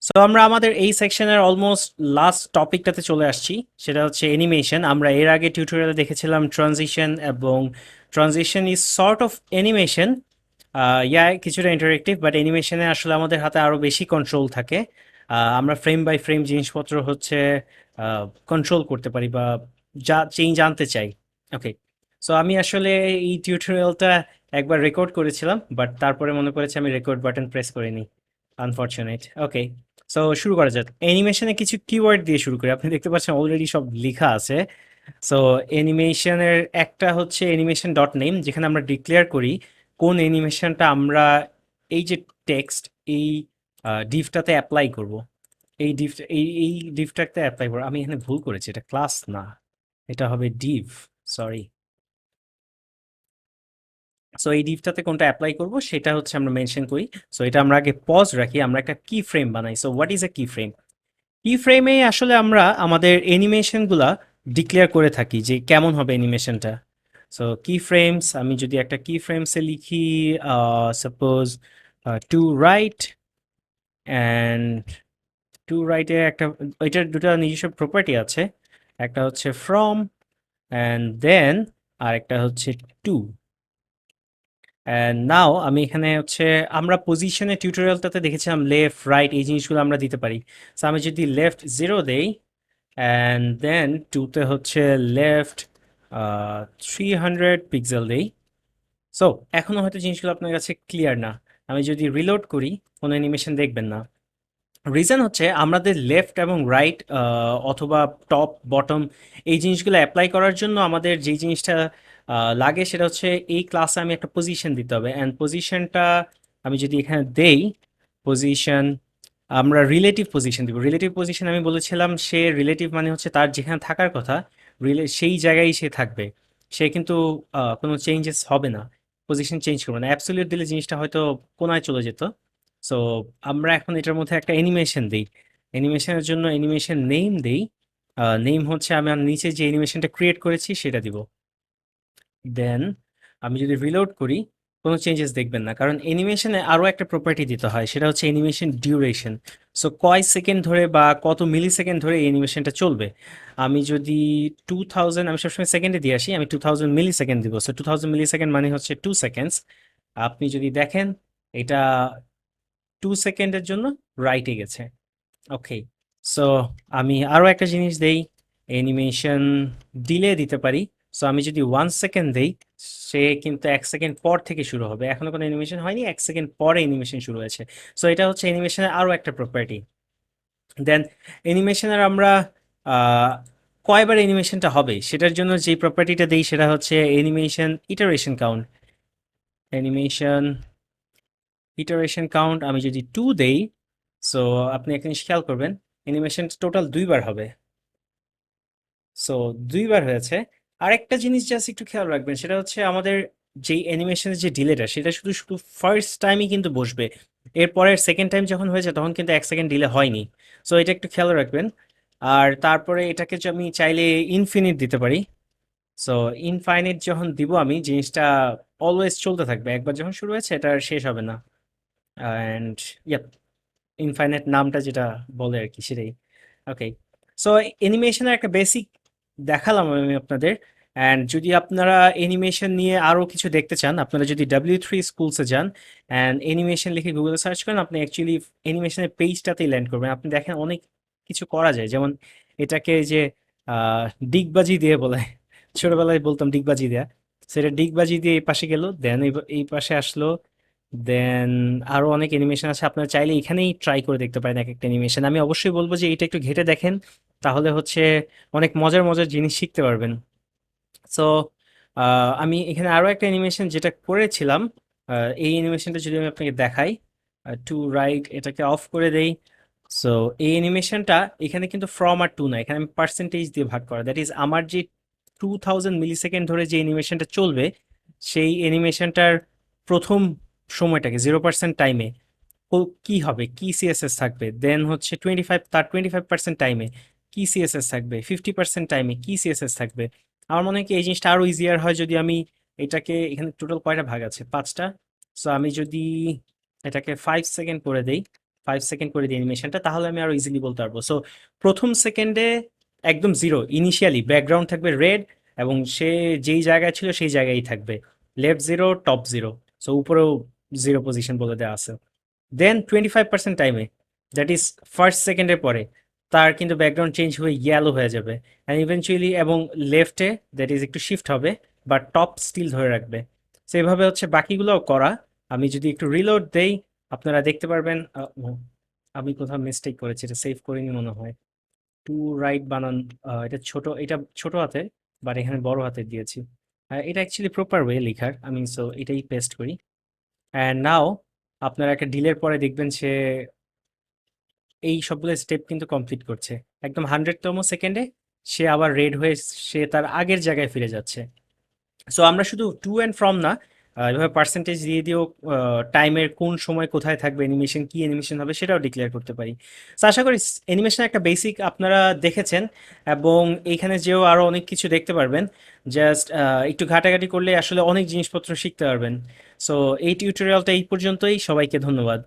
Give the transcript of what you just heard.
So আমরা আমাদের এই সেকশনের অলমোস্ট লাস্ট টপিকটাতে চলে আসছি, সেটা হচ্ছে অ্যানিমেশন। আমরা এর আগে টিউটোরিয়ালে দেখেছিলাম ট্রানজিশন, এবং transition is sort of animation. কিছুটা ইন্টারেক্টিভ, বাট অ্যানিমেশনে আসলে আমাদের হাতে আরও বেশি কন্ট্রোল থাকে। আমরা ফ্রেম বাই ফ্রেম জিনিসপত্র হচ্ছে কন্ট্রোল করতে পারি, বা যা চেঞ্জ আনতে চাই। ওকে, সো আমি আসলে এই টিউটোরিয়ালটা একবার রেকর্ড করেছিলাম, বাট তারপরে মনে করেছি আমি রেকর্ড বাটন প্রেস করিনি, আনফরচুনেট। ওকে, সো শুরু করা যাক। অ্যানিমেশনে কিছু কিওয়ার্ড দিয়ে শুরু করি। আপনি দেখতে পাচ্ছেন অলরেডি সব লেখা আছে। সো অ্যানিমেশনের একটা হচ্ছে অ্যানিমেশন ডট নেম, যেখানে আমরা ডিক্লেয়ার করি কোন অ্যানিমেশনটা আমরা এই যে টেক্সট এই ডিভটাতে অ্যাপ্লাই করব। এই ডিভটাতে অ্যাপ্লাই করব। আমি এখানে ভুল করেছি, এটা ক্লাস না, এটা হবে ডিভ। সরি। সো এই ডিভটাতে কোনটা অ্যাপ্লাই করব সেটা হচ্ছে আমরা মেনশন করি। সো এটা আমরা আগে পজ রাখি, আমরা একটা কি ফ্রেম বানাই। সো হোয়াট ইজ এ কি ফ্রেম? কি ফ্রেমে আসলে আমরা আমাদের অ্যানিমেশনগুলা ডিক্লেয়ার করে থাকি যে কেমন হবে অ্যানিমেশনটা। সো কি ফ্রেমস, আমি যদি একটা কি ফ্রেমসে লিখি suppose to write, and to রাইটে একটা, ওইটার দুটো নিজস্ব প্রপার্টি আছে। একটা হচ্ছে ফ্রম, অ্যান্ড দেন আর একটা হচ্ছে টু। অ্যান্ড নাও আমি এখানে হচ্ছে, আমরা পজিশনে টিউটোরিয়ালটাতে দেখেছিলাম লেফট রাইট এই জিনিসগুলো আমরা দিতে পারি। সো আমি যদি লেফট 0 দেই, অ্যান্ড দেন টুতে হচ্ছে লেফট 300 পিক্সেল দেই। সো এখনো হয়তো জিনিসগুলো আপনার কাছে ক্লিয়ার না। আমি যদি রিলোড করি, কোনো অ্যানিমেশন দেখবেন না। রিজন হচ্ছে আমাদের লেফট এবং রাইট অথবা টপ বটম এই জিনিসগুলো অ্যাপ্লাই করার জন্য আমাদের যেই জিনিসটা লাগে সেটা হচ্ছে এই ক্লাসে আমি একটা পজিশন দিতে হবে। অ্যান্ড পজিশনটা আমি যদি এখানে দেই, পজিশন, আমরা রিলেটিভ পজিশন দিব। রিলেটিভ পজিশন আমি বলেছিলাম, সে রিলেটিভ মানে হচ্ছে তার যেখানে থাকার কথা সেই জায়গায় সে থাকবে। সে কিন্তু কোনো চেঞ্জেস হবে না, পজিশন চেঞ্জ করবে না। অ্যাবসলিউট দিলে জিনিসটা হয়তো কোনায় চলে যেত। সো আমরা এখন এটার মধ্যে একটা অ্যানিমেশন দিই। অ্যানিমেশনের জন্য অ্যানিমেশন নেম দেই। নেম হচ্ছে আমি আমার নিচে যে অ্যানিমেশনটা ক্রিয়েট করেছি সেটা দিব। দেন আমি যদি রিলোড করি, কোনো চেঞ্জেস দেখবেন না, কারণ অ্যানিমেশনে আরও একটা প্রপার্টি দিতে হয়, সেটা হচ্ছে অ্যানিমেশন ডিউরেশন। সো কয় সেকেন্ড ধরে বা কত মিলি সেকেন্ড ধরে এই অ্যানিমেশনটা চলবে। আমি যদি 2000, আমি সবসময় সেকেন্ডে দিয়ে আসি, আমি 2000 মিলি সেকেন্ড দিব। সো 2000 মিলি সেকেন্ড মানে হচ্ছে 2 সেকেন্ডস। আপনি যদি দেখেন, এটা 2 সেকেন্ডের জন্য রাইটে গেছে। ওকে, সো আমি আরও একটা জিনিস দেই, অ্যানিমেশন ডিলে দিতে পারি। সো আমি যদি 1 সেকেন্ড দেই, সে কিন্তু 1 সেকেন্ড পর থেকে শুরু হবে। এখনো কোনো অ্যানিমেশন হয়নি, 1 সেকেন্ড পরে অ্যানিমেশন শুরু হয়েছে। সো এটা হচ্ছে অ্যানিমেশনের আরও একটা প্রপার্টি। দেন অ্যানিমেশনের আমরা আহ, কয়বার অ্যানিমেশনটা হবে সেটার জন্য যে প্রপার্টিটা দেই সেটা হচ্ছে animation iteration count. Animation iteration count আমি যদি 2 দেই, সো আপনি একটা জিনিস খেয়াল করবেন, অ্যানিমেশন টোটাল 2বার হবে। সো 2বার হয়েছে। আরেকটা জিনিস জাস্ট একটু খেয়াল রাখবেন, সেটা হচ্ছে আমাদের যেই অ্যানিমেশনের যে ডিলেটা সেটা শুধু শুধু ফার্স্ট টাইমই কিন্তু বসবে। এরপরের সেকেন্ড টাইম যখন হয়েছে তখন কিন্তু 1 সেকেন্ড ডিলে হয়নি। সো এটা একটু খেয়াল রাখবেন। আর তারপরে এটাকে যে আমি চাইলে ইনফিনিট দিতে পারি। সো ইনফাইনিট যখন দিব আমি, জিনিসটা অলওয়েজ চলতে থাকবে, একবার যখন শুরু হয়েছে এটা আর শেষ হবে না। অ্যান্ড ইয়াপ, ইনফাইনাইট নামটা যেটা বলে আর কি সেটাই। ওকে, সো অ্যানিমেশনের একটা বেসিক দেখালাম আমি আপনাদের। অ্যান্ড যদি আপনারা অ্যানিমেশন নিয়ে আরও কিছু দেখতে চান, আপনারা যদি W3 স্কুলসে যান অ্যান্ড অ্যানিমেশন লিখে গুগলে সার্চ করেন, আপনি অ্যাকচুয়ালি অ্যানিমেশনের পেজটাতেই ল্যান্ড করবেন। আপনি দেখেন অনেক কিছু করা যায়, যেমন এটাকে যে আহ, ডিগবাজি দিয়ে বলে, ছোটবেলায় বলতাম ডিগবাজি দেয়া। সেটা ডিগবাজি দিয়ে এই পাশে গেল, দেন এই পাশে আসলো। দেন আরো অনেক অ্যানিমেশন আছে, আপনারা চাইলে এখানেই ট্রাই করে দেখতে পারেন এক একটা অ্যানিমেশন। আমি অবশ্যই বলবো যে এটা একটু ঘেঁটে দেখেন, তাহলে হচ্ছে অনেক মজার মজার জিনিস শিখতে পারবেন। সো আমি এখানে আরো একটা অ্যানিমেশন যেটা করেছিলাম, এই অ্যানিমেশনটা যদি আমি আপনাকে দেখাই, টু রাইট এটাকে অফ করে দেই। সো এই অ্যানিমেশনটা এখানে কিন্তু ফ্রম আর টু না, এখানে আমি পার্সেন্টেজ দিয়ে ভাগ করা, দ্যাট ইজ আমার যে 2000 মিলি সেকেন্ড ধরে যে অ্যানিমেশনটা চলবে, সেই অ্যানিমেশনটার প্রথম সময়টাকে 0% টাইমে কি হবে, কি সিএসএস থাকবে, দেন হচ্ছে 25% টাইমে কি সিএসএস থাকবে, 50% টাইমে কি সিএসএস থাকবে। আমার মনে হয় কি এই জিনিসটা আরো ইজিয়ার হয় যদি আমি এটাকে, এখানে টোটাল কয়টা ভাগ আছে, 5টা। সো আমি যদি এটাকে 5 সেকেন্ড করে দেই, 5 সেকেন্ড করে দিই অ্যানিমেশনটা, তাহলে আমি আরো ইজিলি বলতে পারবো। সো প্রথম সেকেন্ডে একদম জিরো ইনিশিয়ালি ব্যাকগ্রাউন্ড থাকবে রেড, এবং সে যেই জায়গায় ছিল সেই জায়গায় থাকবে, left zero top zero, so উপরেও জিরো পজিশন বলে দেওয়া আছে। দেন 25% টাইমে, দ্যাট ইজ ফার্স্ট সেকেন্ডের পরে, তার কিন্তু ব্যাকগ্রাউন্ড চেঞ্জ হয়ে ইয়েলো হয়ে যাবে অ্যান্ড ইভেনচুয়ালি, এবং লেফটে দ্যাট ইজ একটু শিফট হবে, বাট টপ স্টিল ধরে রাখবে। সো এভাবে হচ্ছে বাকিগুলোও করা। আমি যদি একটু রিলোড দেই, আপনারা দেখতে পারবেন আমি কোথাও মিস্টেক করেছি, এটা সেভ করিনি মনে হয়। টু রাইট বানান, এটা ছোট, এটা ছোট হাতে, বাট এখানে বড় হাতে দিয়েছি। এটা অ্যাকচুয়ালি প্রপার ওয়ে লেখার, আমি সো এটাই পেস্ট করি। অ্যান্ড নাও আপনারা একটা ডিলের পরে দেখবেন সে এই সবগুলো স্টেপ কিন্তু কমপ্লিট করছে। একদম 100তম সেকেন্ডে সে আবার রেড হয়ে সে তার আগের জায়গায় ফিরে যাচ্ছে। সো আমরা শুধু টু অ্যান্ড ফ্রম না, এভাবে পার্সেন্টেজ দিয়ে দিয়েও টাইমের কোন সময় কোথায় থাকবে, অ্যানিমেশন কি অ্যানিমেশন হবে সেটাও ডিক্লেয়ার করতে পারি। সো আশা করি অ্যানিমেশন একটা বেসিক আপনারা দেখেছেন, এবং এইখানে যেও আরও অনেক কিছু দেখতে পারবেন। জাস্ট একটু ঘাটাঘাটি করলে আসলে অনেক জিনিসপত্র শিখতে পারবেন। সো এই টিউটোরিয়ালটা এই পর্যন্তই, সবাইকে ধন্যবাদ।